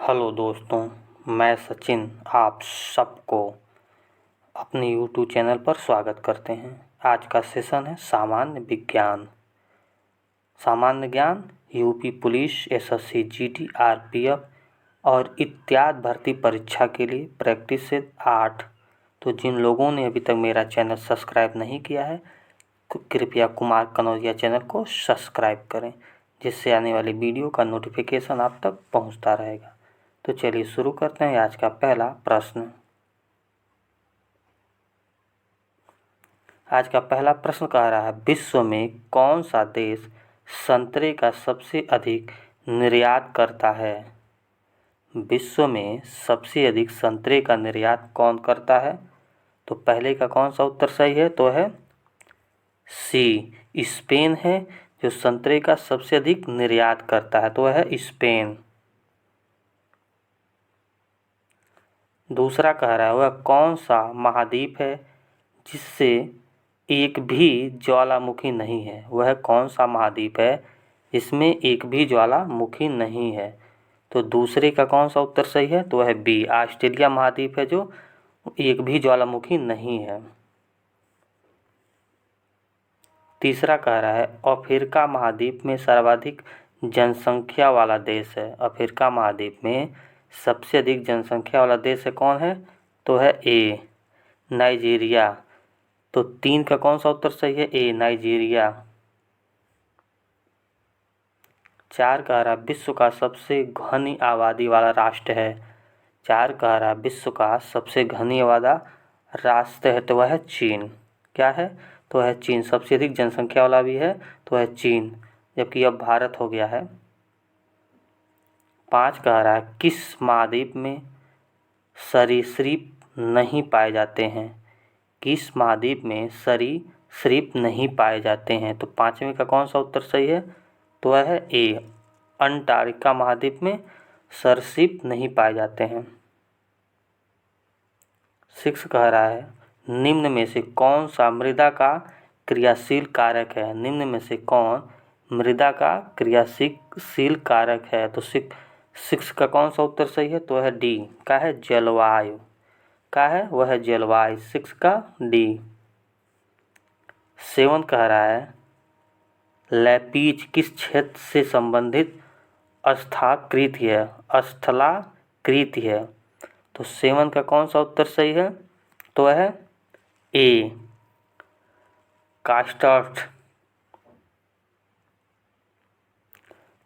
Hello दोस्तों, मैं सचिन आप सबको अपने यूट्यूब चैनल पर स्वागत करते हैं। आज का सेशन है सामान्य विज्ञान। सामान्य ज्ञान UP police, SSC, GD, RPF और इत्यादि भर्ती परीक्षा के लिए प्रैक्टिस सेट 8। तो जिन लोगों ने अभी तक मेरा चैनल सब्सक्राइब नहीं किया है कृपया कुमार कनौजिया चैनल को सब्सक्राइब करें, जिससे आने वाली वीडियो का नोटिफिकेशन आप तक पहुंचता रहेगा। तो चलिए शुरू करते हैं आज का पहला प्रश्न। आज का पहला प्रश्न कह रहा है, विश्व में कौन सा देश संतरे का सबसे अधिक निर्यात करता है? विश्व में सबसे अधिक संतरे का निर्यात कौन करता है? तो पहले का कौन सा उत्तर सही है? तो है सी, स्पेन है जो संतरे का सबसे अधिक निर्यात करता है, तो है स्पेन। दूसरा कह रहा है, वह कौन सा महाद्वीप है जिससे एक भी ज्वालामुखी नहीं है? वह कौन सा महाद्वीप है जिसमें एक भी ज्वालामुखी नहीं है? तो दूसरे का कौन सा उत्तर सही है? तो वह बी, ऑस्ट्रेलिया महाद्वीप है जो एक भी ज्वालामुखी नहीं है। तीसरा कह रहा है, अफ्रीका महाद्वीप में सर्वाधिक जनसंख्या वाला देश है। अफ्रीका महाद्वीप में सबसे अधिक जनसंख्या वाला देश है कौन है? तो है ए, नाइजीरिया। तो 3 का कौन सा उत्तर सही है? ए, नाइजीरिया। 4 कह रहा विश्व का सबसे घनी आबादी वाला राष्ट्र है। 4 कह रहा विश्व का सबसे घनी आबादी राष्ट्र है, तो वह है चीन। क्या है? तो है चीन। सबसे अधिक जनसंख्या वाला भी है तो है चीन, जबकि अब भारत हो गया है। 5 कह रहा है, किस महाद्वीप में सरीसृप नहीं पाए जाते हैं? किस महाद्वीप में सरीसृप नहीं पाए जाते हैं? तो 5वें का कौन सा उत्तर सही है? तो वह है ए, अंटार्कटिका महाद्वीप में सरीसृप नहीं पाए जाते हैं। 6 कह रहा है, निम्न में से कौन सा मृदा का क्रियाशील कारक है? निम्न में से कौन मृदा का क्रियाशील कारक है? तो 6 का कौन सा उत्तर सही है? तो है डी, का है जलवायु। का है? वह है जलवायु। 6 का डी। 7 कह रहा है, लैपीज किस क्षेत्र से संबंधित स्थलाकृति है? तो 7 का कौन सा उत्तर सही है? तो वह है ए, कास्टर्थ।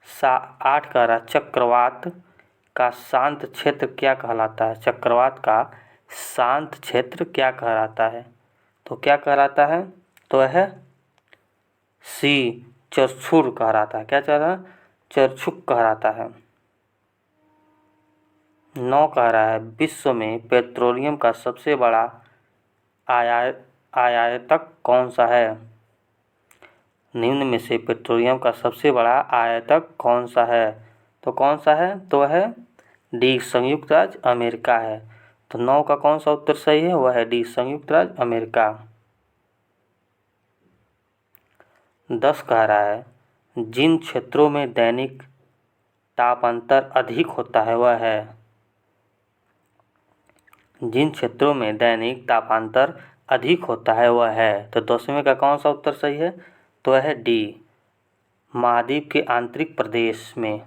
8 कह रहा, चक्रवात का शांत क्षेत्र क्या कहलाता है? चक्रवात का शांत क्षेत्र क्या कहलाता है? तो क्या कहलाता है? तो है सी, चरछुर कहलाता है। क्या कह रहा है? चरछुक कहलाता है। 9 कह रहा है, विश्व में पेट्रोलियम का सबसे बड़ा आयातक कौन सा है? निम्न में से पेट्रोलियम का सबसे बड़ा आयातक कौन सा है? तो कौन सा है? तो है डी, संयुक्त राज्य अमेरिका है। तो 9 का कौन सा उत्तर सही है? वह है डी, संयुक्त राज्य अमेरिका। 10 कह रहा है, जिन क्षेत्रों में दैनिक तापांतर अधिक होता है वह है? जिन क्षेत्रों में दैनिक तापांतर अधिक होता है वह है? तो 10वें का कौन सा उत्तर सही है? तो है डी, महाद्वीप के आंतरिक प्रदेश में।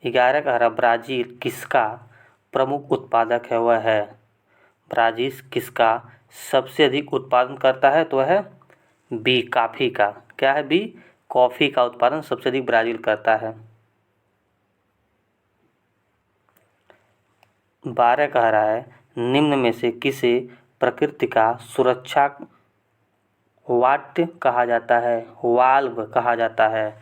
11 कह रहा, ब्राज़ील किसका प्रमुख उत्पादक है? वह है? ब्राज़ील किसका सबसे अधिक उत्पादन करता है? तो है बी, कॉफ़ी का। क्या है? बी, कॉफ़ी का उत्पादन सबसे अधिक ब्राज़ील करता है। 12 कह रहा है, निम्न में से किसे प्रकृति का सुरक्षा वाल्व कहा जाता है? वाल्व कहा जाता है।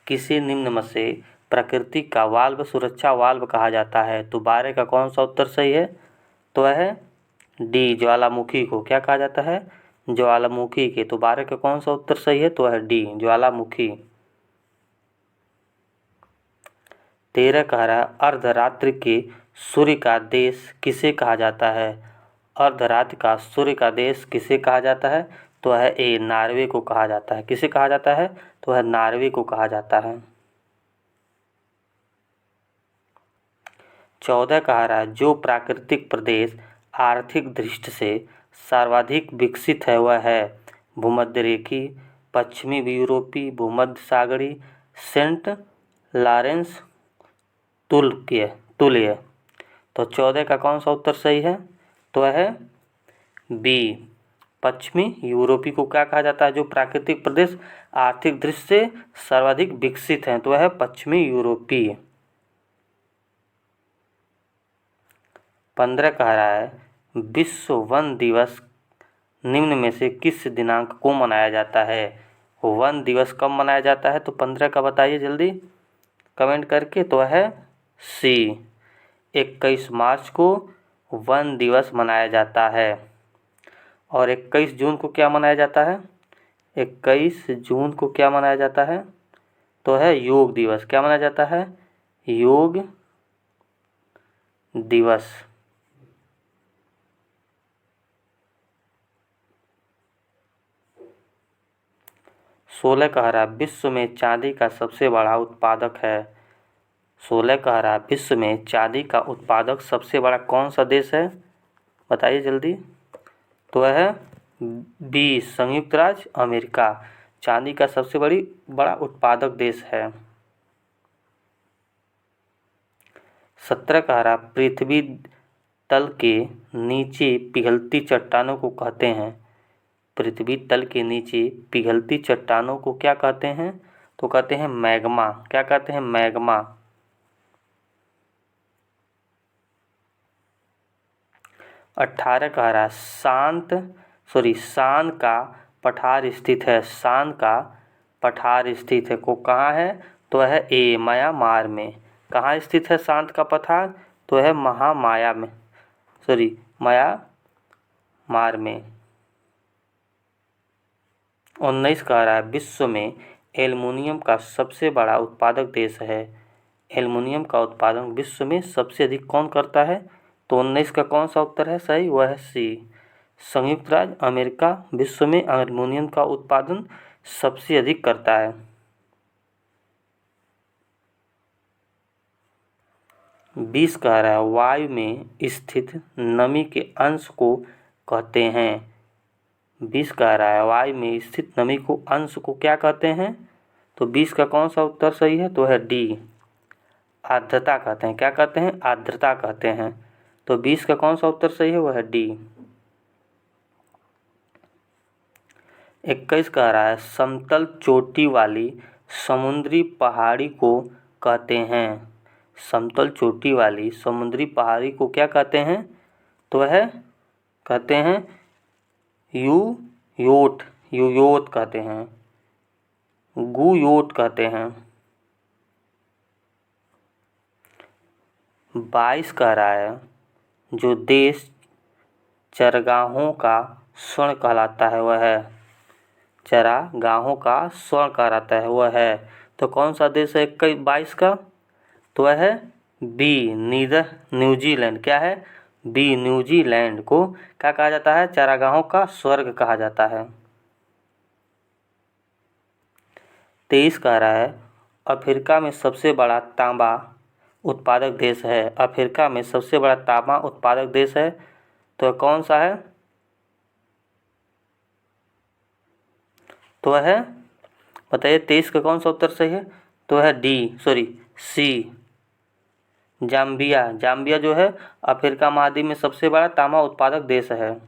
किसे निम्न में से प्रकृति का वाल्व सुरक्षा वाल्व कहा जाता है? तो 12 का कौन सा उत्तर सही है? तो है डी, ज्वालामुखी को। क्या कहा जाता है? ज्वालामुखी के। तो 12 का कौन सा उत्तर सही है? तो है डी, ज्वालामुखी। 13 कह रहा है, अर्धरात्रि के सूर्य का देश किसे कहा जाता है? अर्धरात्रि का सूर्य का देश किसे कहा जाता है? तो है ए, नॉर्वे को कहा जाता है। किसे कहा जाता है? तो है नॉर्वे को कहा जाता है। 14 कह रहा है जो प्राकृतिक प्रदेश आर्थिक दृष्टि से सर्वाधिक विकसित है वह है भूमध्य रेखी, पश्चिमी यूरोपीय, भूमध्य सागरीय, सेंट लॉरेंस तुल्य। तो 14 का कौन सा उत्तर सही है? तो है बी, पश्चिमी यूरोपीय को क्या कहा जाता है? जो प्राकृतिक प्रदेश आर्थिक दृष्टि से सर्वाधिक विकसित हैं तो वह है पश्चिमी यूरोपीय। 15 कह रहा है विश्व वन दिवस निम्न में से किस दिनांक को मनाया जाता है? वन दिवस कब मनाया जाता है? तो 15 का बताइए जल्दी कमेंट करके। तो है सी, 21 मार्च को वन दिवस मनाया जाता है। और 21 जून को क्या मनाया जाता है? 21 जून को क्या मनाया जाता है? तो है योग दिवस। क्या मनाया जाता है? योग दिवस। सोलह कह रहा है विश्व में चांदी का सबसे बड़ा उत्पादक है। 16 कह रहा है विश्व में चांदी का उत्पादक सबसे बड़ा कौन सा देश है? बताइए जल्दी। तो है बी, संयुक्त राज्य अमेरिका चांदी का सबसे बड़ा उत्पादक देश है। 17 कह रहा पृथ्वी तल के नीचे पिघलती चट्टानों को कहते हैं। पृथ्वी तल के नीचे पिघलती चट्टानों को क्या कहते हैं? तो कहते हैं मैग्मा। क्या कहते हैं? मैग्मा। 18 कह रहा शान का पठार स्थित है। शान का पठार स्थित है को कहाँ है? तो है ए, म्यांमार में। कहाँ स्थित है शांत का पठार? तो है म्यांमार में। 19 कह रहा है विश्व में एल्युमिनियम का सबसे बड़ा उत्पादक देश है। एल्युमिनियम का उत्पादन विश्व में सबसे अधिक कौन करता है? तो 19 का कौन सा उत्तर है सही? वह है सी, संयुक्त राज्य अमेरिका विश्व में एल्युमिनियम का उत्पादन सबसे अधिक करता है। 20 कह रहा है वायु में स्थित नमी के अंश को कहते हैं। 20 कह रहा है वायु में स्थित नमी को अंश को क्या कहते हैं? तो 20 का कौन सा उत्तर सही है? तो है डी, आर्द्रता कहते हैं। क्या कहते हैं? आर्द्रता कहते हैं। तो 20 का कौन सा उत्तर सही है? वह है डी। 21 कह रहा है समतल चोटी वाली समुद्री पहाड़ी को कहते हैं। समतल चोटी वाली समुद्री पहाड़ी को क्या कहते हैं? तो वह कहते हैं युयोट कहते हैं, गुयोट कहते हैं। 22 कह रहा है जो देश चरागाहों का स्वर्ण कहलाता है वह है, चरागाहों का स्वर्ण कहलाता है वह है। तो कौन सा देश है 22 का? तो वह है बी, न्यूजीलैंड। क्या है? बी, न्यूजीलैंड को क्या कहा जाता है? चरागाहों का स्वर्ग कहा जाता है। 23 कह रहा है अफ्रीका में सबसे बड़ा तांबा उत्पादक देश है। अफ्रीका में सबसे बड़ा तांबा उत्पादक देश है तो कौन सा है? तो है बताइए 23 का कौन सा उत्तर सही है? तो है सी, जाम्बिया जो है अफ्रीका महाद्वीप में सबसे बड़ा तांबा उत्पादक देश है।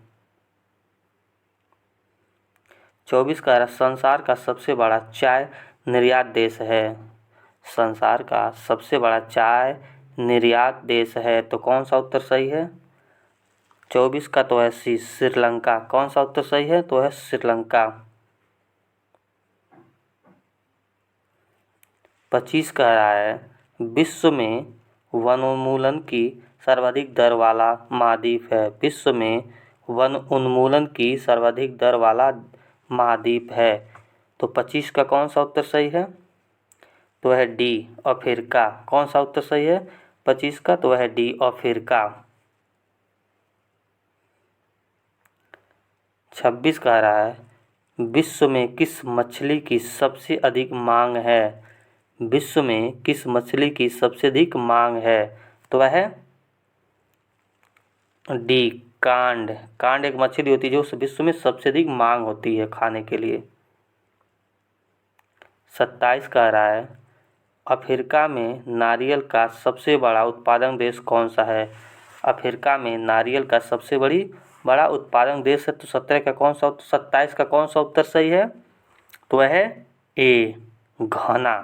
24 का संसार का सबसे बड़ा चाय निर्यात देश है। संसार का सबसे बड़ा चाय निर्यात देश है तो कौन सा उत्तर सही है? 24 का तो है सी, श्रीलंका। कौन सा उत्तर सही है? तो है श्रीलंका। 25 कह रहा है विश्व में वनोन्मूलन की सर्वाधिक दर वाला महाद्वीप है। विश्व में वन उन्मूलन की सर्वाधिक दर वाला महाद्वीप है तो 25 का कौन सा उत्तर सही है? तो है डी, अफ्रीका। कौन सा उत्तर सही है 25 का? तो है डी, अफ्रीका। 26 कह रहा है विश्व में किस मछली की सबसे अधिक मांग है? विश्व में किस मछली की सबसे अधिक मांग है? तो वह है डी कांड। कांड एक मछली होती है जो विश्व में सबसे अधिक मांग होती है खाने के लिए। 27 कह रहा है अफ्रीका में नारियल का सबसे बड़ा उत्पादक देश कौन सा है। अफ्रीका में नारियल का सबसे बड़ा उत्पादक देश है। तो 27 का कौन सा उत्तर सही है। तो वह है ए घाना।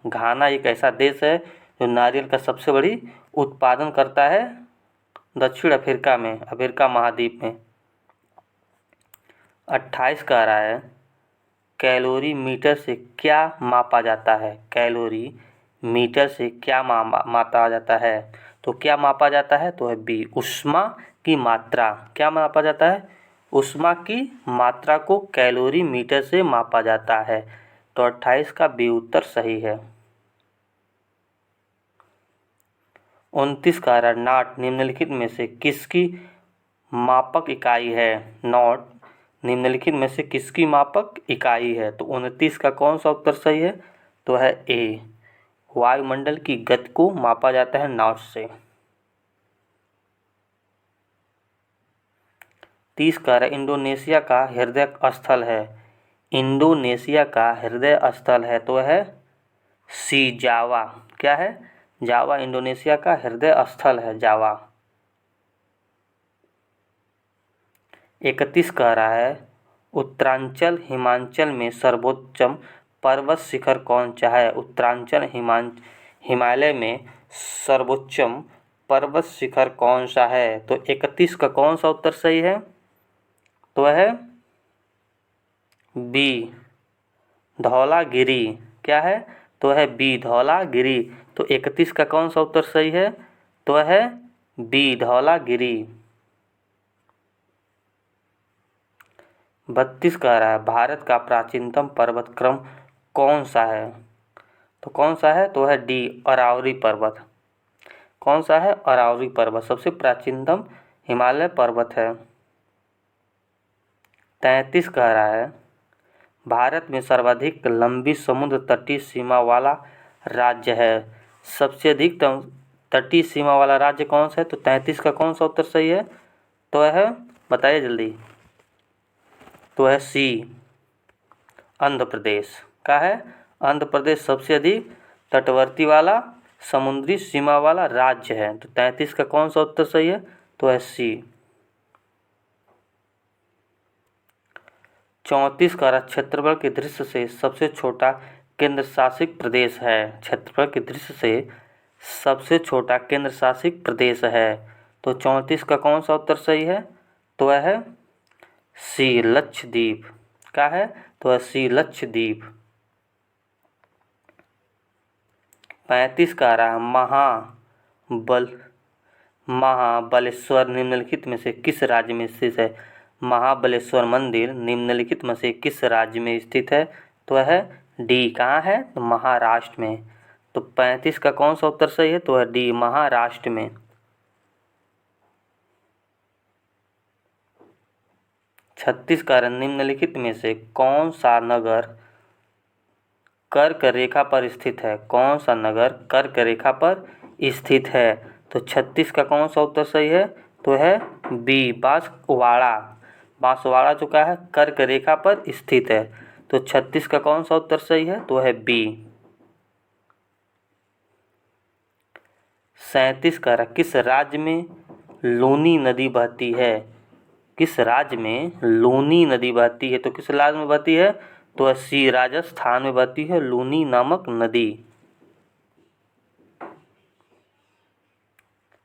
घाना एक ऐसा देश है जो नारियल का सबसे बड़ी उत्पादन करता है दक्षिण अफ्रीका में, अफ्रीका महाद्वीप में। 28 कह रहा है कैलोरी मीटर से क्या मापा जाता है। कैलोरी मीटर से क्या मापा जाता है। तो क्या मापा जाता है। तो है बी ऊष्मा की मात्रा। क्या मापा जाता है। ऊष्मा की मात्रा को कैलोरी मीटर से मापा जाता है। तो 28 का बी उत्तर सही है। 29 का नॉट निम्नलिखित में से किसकी मापक इकाई है। नॉट निम्नलिखित में से किसकी मापक इकाई है। तो 29 का कौन सा उत्तर सही है। तो है ए वायुमंडल की गति को मापा जाता है नॉट से। 30 का इंडोनेशिया का हृदय स्थल है। इंडोनेशिया का हृदय स्थल है तो है सी जावा। क्या है। जावा इंडोनेशिया का हृदय स्थल है जावा। 31 कह रहा है उत्तरांचल हिमाचल में सर्वोच्च पर्वत शिखर कौन सा है। उत्तरांचल हिमालय में सर्वोच्च पर्वत शिखर कौन सा है। तो 31 का कौन सा उत्तर सही है। तो है बी धौलागिरी। क्या है। तो है बी धौलागिरी। तो 31 का कौन सा उत्तर सही है। तो है बी धौलागिरी। 32 कह रहा है भारत का प्राचीनतम पर्वत क्रम कौन सा है। तो कौन सा है। तो है डी अरावली पर्वत। कौन सा है। अरावली पर्वत सबसे प्राचीनतम हिमालय पर्वत है। 33 कह रहा है भारत में सर्वाधिक लंबी समुद्र तटीय सीमा वाला राज्य है। सबसे अधिक तटीय सीमा वाला राज्य कौन सा है। तो 33 का कौन सा उत्तर सही है। तो है बताइए जल्दी। तो है सी आंध्र प्रदेश। का है। आंध्र प्रदेश सबसे अधिक तटवर्ती वाला समुद्री सीमा वाला राज्य है। तो 33 का कौन सा उत्तर सही है। तो है सी। 34 का क्षेत्रफल के दृष्टि से सबसे छोटा केंद्र शासित प्रदेश है। क्षेत्रफल के दृष्टि से सबसे छोटा केंद्र शासित प्रदेश है। तो 34 का कौन सा उत्तर सही है। तो वह है सी लक्षद्वीप। का है। तो वह सी लक्षद्वीप। 35 का रहा महाबलेश्वर निम्नलिखित में से किस राज्य में स्थित है। महाबलेश्वर मंदिर निम्नलिखित में से किस राज्य में स्थित है। तो है डी कहाँ है। तो महाराष्ट्र में। तो 35 का कौन सा उत्तर सही है। तो है डी महाराष्ट्र में। 36 का निम्नलिखित में से कौन सा नगर कर्क रेखा पर स्थित है। कौन सा नगर कर्क रेखा पर स्थित है। तो 36 का कौन सा उत्तर सही है। तो है बी बांसवाड़ा। बांसवाड़ा जो का है कर्क रेखा पर स्थित है। तो 36 का कौन सा उत्तर सही है। तो है बी। 37 का किस राज्य में लूनी नदी बहती है। किस राज्य में लूनी नदी बहती है। तो किस राज्य में बहती है। तो सी राजस्थान में बहती है लूनी नामक नदी।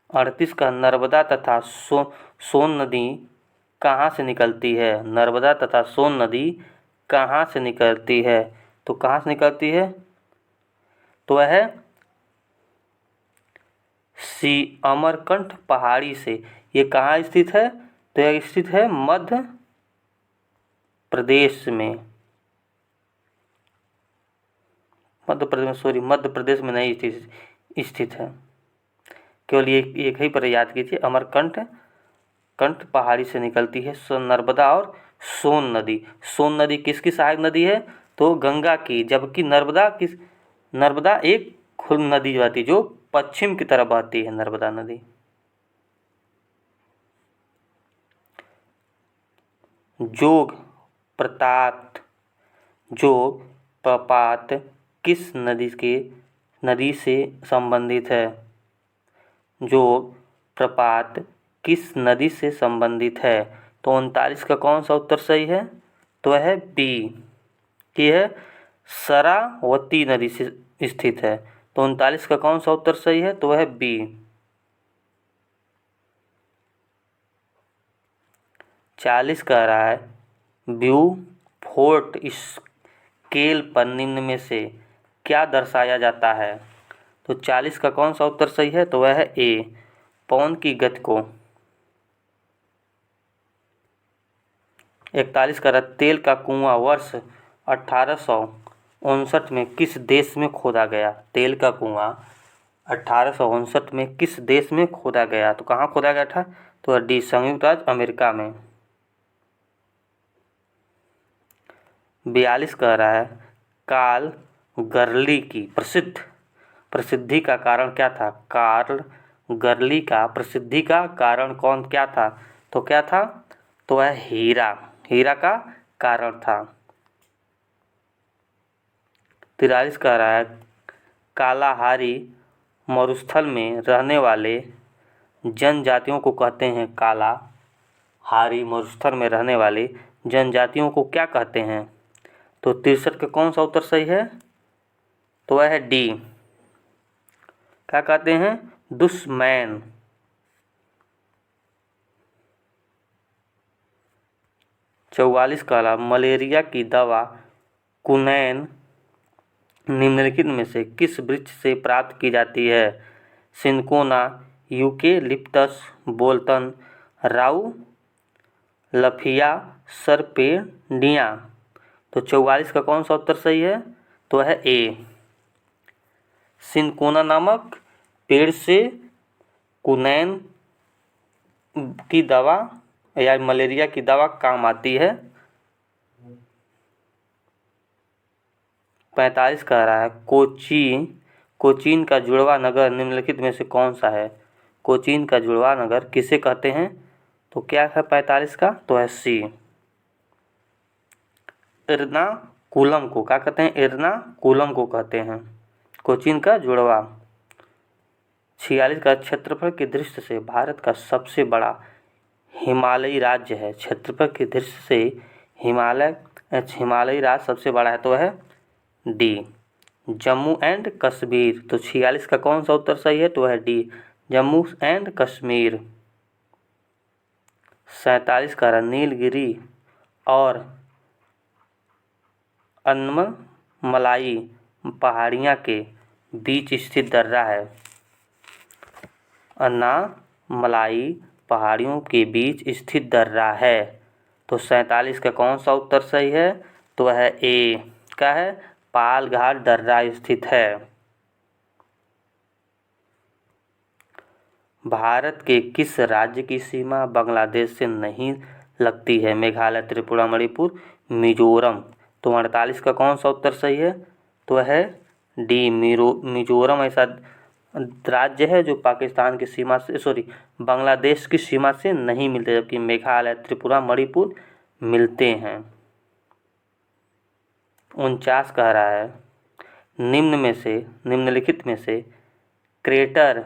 38 का नर्मदा तथा सोन नदी कहाँ से निकलती है। नर्मदा तथा सोन नदी कहाँ से निकलती है। तो कहाँ से निकलती है। तो वह है सी अमरकंटक पहाड़ी से। ये कहाँ स्थित है। तो यह स्थित है मध्य प्रदेश में। मध्य प्रदेश में नहीं स्थित है। केवल ये एक ही पर याद कीजिए अमरकंटक पहाड़ी से निकलती है नर्मदा और सोन नदी। सोन नदी किसकी सहायक नदी है। तो गंगा की। जबकि नर्मदा एक खुद नदी बहती जो पश्चिम की तरफ बहती है नर्मदा नदी। जोग प्रपात जोग प्रपात किस नदी से संबंधित है? जोग प्रपात किस नदी से संबंधित है? तो 39 का कौन सा उत्तर सही है? तो है बी, कि है शरावती नदी से स्थित है। तो 39 का कौन सा उत्तर सही है? तो है बी। 40 कह रहा है ब्यूफोर्ट स्केल पर निम्न में से क्या दर्शाया जाता है? तो 40 का कौन सा उत्तर सही है? तो वह है ए, पवन की गति को। 41 का तेल का कुआं वर्ष 1859 में किस देश में खोदा गया? तेल का कुआं 1859 में किस देश में खोदा गया? तो कहाँ खोदा गया था? तो डी, संयुक्त राज्य अमेरिका में। 42 कह रहा है कार्ल गर्ली की प्रसिद्धि का कारण क्या था? कार्ल गर्ली का प्रसिद्धि का कारण क्या था? तो क्या था? तो वह हीरा का कारण था। 43 कह रहा है कालाहारी मरुस्थल में रहने वाले जनजातियों को कहते हैं? कालाहारी मरुस्थल में रहने वाले जनजातियों को क्या कहते हैं? तो 63 का कौन सा उत्तर सही है? तो वह है डी, क्या कहते हैं? दुश्मन। 44 का मलेरिया की दवा कुनैन निम्नलिखित में से किस वृक्ष से प्राप्त की जाती है? सिनकोना, यूकेलिप्टस, बोल्टन, राउलफिया, सर्पेडिया। तो 44 का कौन सा उत्तर सही है? तो है ए, सिनकोना नामक पेड़ से कुनैन की दवा या मलेरिया की दवा काम आती है। 45 कह रहा है कोचीन का जुड़वा नगर निम्नलिखित में से कौन सा है? कोचीन का जुड़वा नगर किसे कहते हैं? तो क्या है 45 का? तो है सी, एर्नाकुलम को। क्या कहते हैं? एर्नाकुलम को कहते हैं कोचीन का जुड़वा। 46 का क्षेत्रफल की दृष्टि से भारत का सबसे बड़ा हिमालयी राज्य है? क्षेत्रफल की दृष्टि से हिमालयी राज्य सबसे बड़ा है तो है डी, जम्मू एंड कश्मीर। तो 46 का कौन सा उत्तर सही है? तो है डी, जम्मू एंड कश्मीर। 47 का नीलगिरी और अन्नमलाई पहाड़ियाँ के बीच स्थित दर्रा है? अन्नामलाई पहाड़ियों के बीच स्थित दर्रा है। तो 47 का कौन सा उत्तर सही है? तो है ए, क्या है? पालघाट दर्रा स्थित है। भारत के किस राज्य की सीमा बांग्लादेश से नहीं लगती है? मेघालय, त्रिपुरा, मणिपुर, मिजोरम। तो 48 का कौन सा उत्तर सही है? तो है डी, मिजोरम ऐसा राज्य है जो पाकिस्तान की सीमा से बांग्लादेश की सीमा से नहीं मिलते, जबकि मेघालय, त्रिपुरा, मणिपुर मिलते हैं। 49 कह रहा है निम्नलिखित में से क्रेटर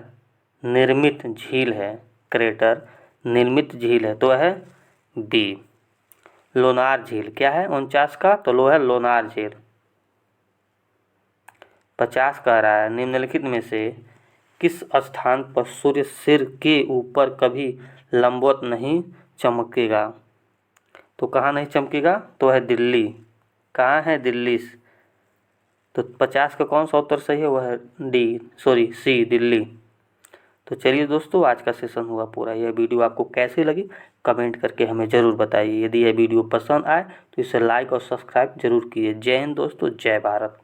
निर्मित झील है? क्रेटर निर्मित झील है तो है बी, लोनार झील। क्या है 49 का? तो लो है लोनार झील। 50 कह रहा है निम्नलिखित में से किस स्थान पर सूर्य सिर के ऊपर कभी लंबवत नहीं चमकेगा? तो कहाँ नहीं चमकेगा? तो है दिल्ली। कहाँ है? दिल्ली। तो 50 का कौन सा उत्तर सही है? वह है सी, दिल्ली। तो चलिए दोस्तों, आज का सेशन हुआ पूरा। यह वीडियो आपको कैसी लगी कमेंट करके हमें ज़रूर बताइए। यदि यह वीडियो पसंद आए तो इसे लाइक और सब्सक्राइब जरूर कीजिए। जय हिंद दोस्तों, जय भारत।